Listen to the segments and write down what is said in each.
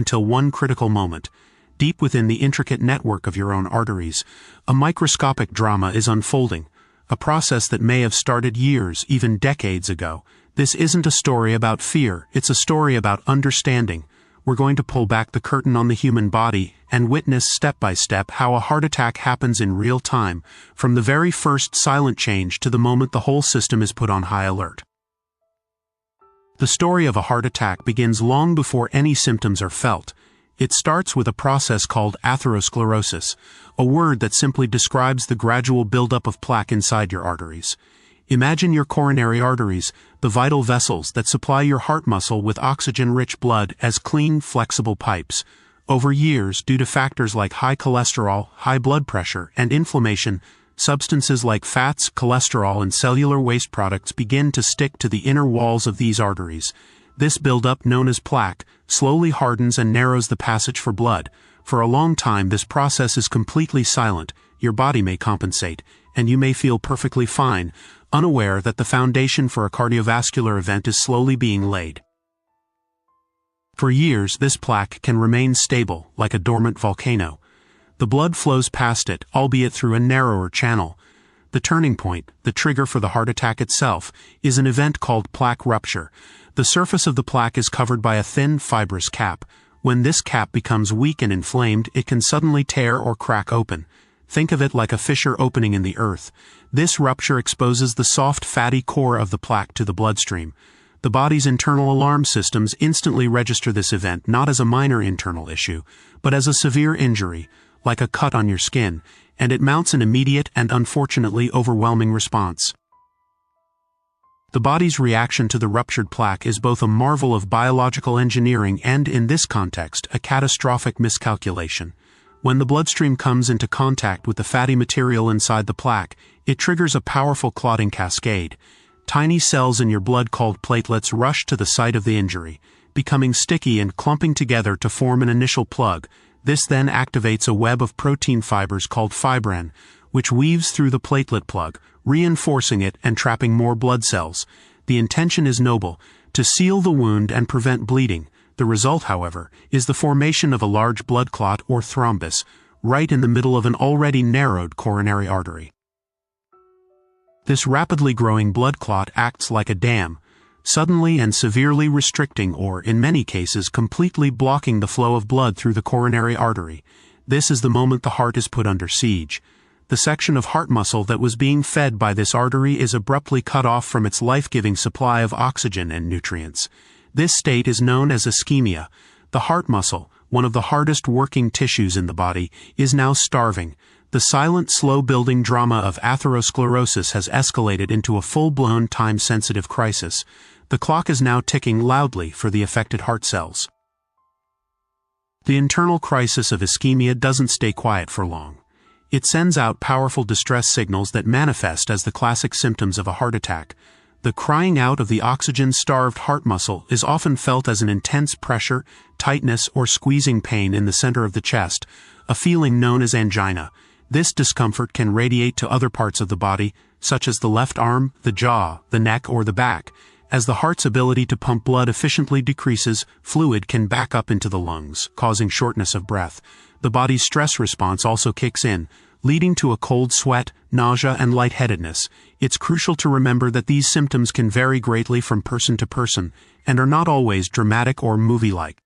until one critical moment. Deep within the intricate network of your own arteries, a microscopic drama is unfolding, a process that may have started years, even decades ago. This isn't a story about fear, it's a story about understanding. We're going to pull back the curtain on the human body and witness step by step how a heart attack happens in real time, from the very first silent change to the moment the whole system is put on high alert. The story of a heart attack begins long before any symptoms are felt. It starts with a process called atherosclerosis, a word that simply describes the gradual buildup of plaque inside your arteries. Imagine your coronary arteries, the vital vessels that supply your heart muscle with oxygen-rich blood, as clean, flexible pipes. Over years, due to factors like high cholesterol, high blood pressure, and inflammation, substances like fats, cholesterol, and cellular waste products begin to stick to the inner walls of these arteries. This buildup, known as plaque, slowly hardens and narrows the passage for blood. For a long time, this process is completely silent. Your body may compensate, and you may feel perfectly fine, unaware that the foundation for a cardiovascular event is slowly being laid. For years, this plaque can remain stable, like a dormant volcano. The blood flows past it, albeit through a narrower channel. The turning point, the trigger for the heart attack itself, is an event called plaque rupture. The surface of the plaque is covered by a thin, fibrous cap. When this cap becomes weak and inflamed, it can suddenly tear or crack open. Think of it like a fissure opening in the earth. This rupture exposes the soft, fatty core of the plaque to the bloodstream. The body's internal alarm systems instantly register this event not as a minor internal issue, but as a severe injury, like a cut on your skin, and it mounts an immediate and unfortunately overwhelming response. The body's reaction to the ruptured plaque is both a marvel of biological engineering and, in this context, a catastrophic miscalculation. When the bloodstream comes into contact with the fatty material inside the plaque, it triggers a powerful clotting cascade. Tiny cells in your blood called platelets rush to the site of the injury, becoming sticky and clumping together to form an initial plug. This then activates a web of protein fibers called fibrin, which weaves through the platelet plug, reinforcing it and trapping more blood cells. The intention is noble, to seal the wound and prevent bleeding. The result, however, is the formation of a large blood clot or thrombus, right in the middle of an already narrowed coronary artery. This rapidly growing blood clot acts like a dam, suddenly and severely restricting or, in many cases, completely blocking the flow of blood through the coronary artery. This is the moment the heart is put under siege. The section of heart muscle that was being fed by this artery is abruptly cut off from its life-giving supply of oxygen and nutrients. This state is known as ischemia. The heart muscle, one of the hardest working tissues in the body, is now starving. The silent, slow-building drama of atherosclerosis has escalated into a full-blown, time-sensitive crisis. The clock is now ticking loudly for the affected heart cells. The internal crisis of ischemia doesn't stay quiet for long. It sends out powerful distress signals that manifest as the classic symptoms of a heart attack. The crying out of the oxygen-starved heart muscle is often felt as an intense pressure, tightness, or squeezing pain in the center of the chest, a feeling known as angina. This discomfort can radiate to other parts of the body, such as the left arm, the jaw, the neck, or the back. As the heart's ability to pump blood efficiently decreases, fluid can back up into the lungs, causing shortness of breath. The body's stress response also kicks in, leading to a cold sweat, nausea, and lightheadedness. It's crucial to remember that these symptoms can vary greatly from person to person, and are not always dramatic or movie-like.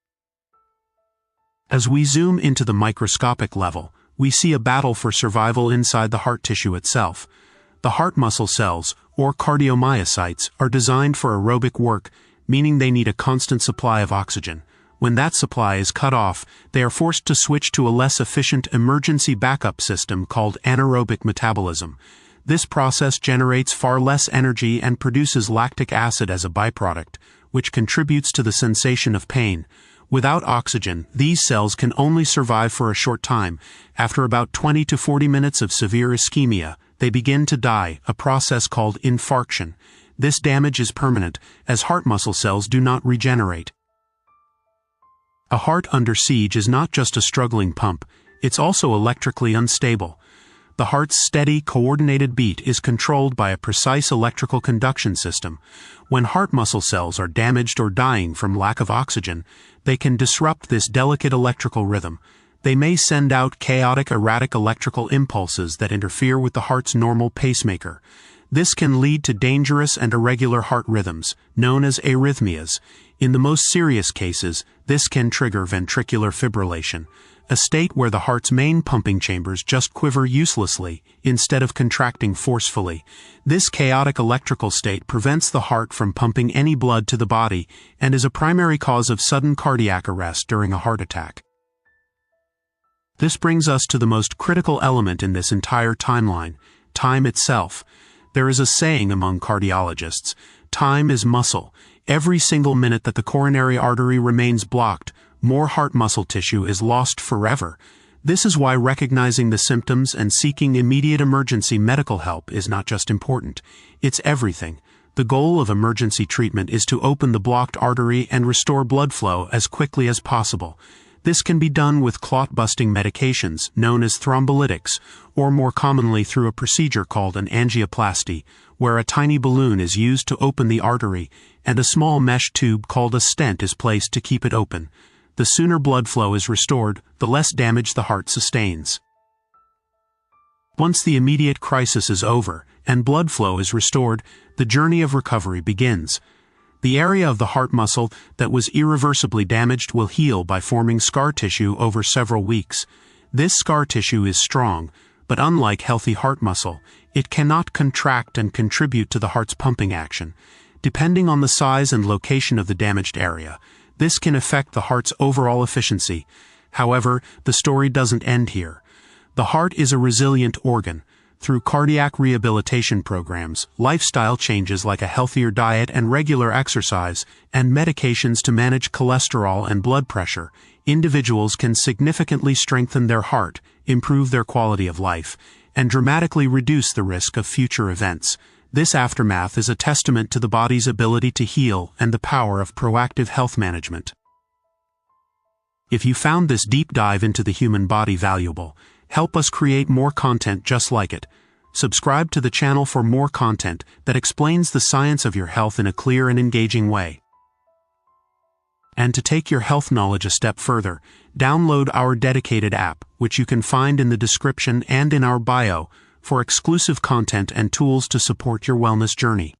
As we zoom into the microscopic level, we see a battle for survival inside the heart tissue itself. The heart muscle cells, or cardiomyocytes, are designed for aerobic work, meaning they need a constant supply of oxygen. When that supply is cut off, they are forced to switch to a less efficient emergency backup system called anaerobic metabolism. This process generates far less energy and produces lactic acid as a byproduct, which contributes to the sensation of pain. Without oxygen, these cells can only survive for a short time. After about 20 to 40 minutes of severe ischemia, they begin to die, a process called infarction. This damage is permanent, as heart muscle cells do not regenerate. A heart under siege is not just a struggling pump, it's also electrically unstable. The heart's steady, coordinated beat is controlled by a precise electrical conduction system. When heart muscle cells are damaged or dying from lack of oxygen, they can disrupt this delicate electrical rhythm. They may send out chaotic, erratic electrical impulses that interfere with the heart's normal pacemaker. This can lead to dangerous and irregular heart rhythms, known as arrhythmias. In the most serious cases, this can trigger ventricular fibrillation, a state where the heart's main pumping chambers just quiver uselessly instead of contracting forcefully. This chaotic electrical state prevents the heart from pumping any blood to the body and is a primary cause of sudden cardiac arrest during a heart attack. This brings us to the most critical element in this entire timeline: time itself. There is a saying among cardiologists: time is muscle. Every single minute that the coronary artery remains blocked, more heart muscle tissue is lost forever. This is why recognizing the symptoms and seeking immediate emergency medical help is not just important, it's everything. The goal of emergency treatment is to open the blocked artery and restore blood flow as quickly as possible. This can be done with clot-busting medications, known as thrombolytics, or more commonly through a procedure called an angioplasty, where a tiny balloon is used to open the artery, and a small mesh tube called a stent is placed to keep it open. The sooner blood flow is restored, the less damage the heart sustains. Once the immediate crisis is over, and blood flow is restored, the journey of recovery begins. The area of the heart muscle that was irreversibly damaged will heal by forming scar tissue over several weeks. This scar tissue is strong, but unlike healthy heart muscle, it cannot contract and contribute to the heart's pumping action. Depending on the size and location of the damaged area, this can affect the heart's overall efficiency. However, the story doesn't end here. The heart is a resilient organ. Through cardiac rehabilitation programs, lifestyle changes like a healthier diet and regular exercise, and medications to manage cholesterol and blood pressure, individuals can significantly strengthen their heart, improve their quality of life, and dramatically reduce the risk of future events. This aftermath is a testament to the body's ability to heal and the power of proactive health management. If you found this deep dive into the human body valuable, help us create more content just like it. Subscribe to the channel for more content that explains the science of your health in a clear and engaging way. And to take your health knowledge a step further, download our dedicated app, which you can find in the description and in our bio, for exclusive content and tools to support your wellness journey.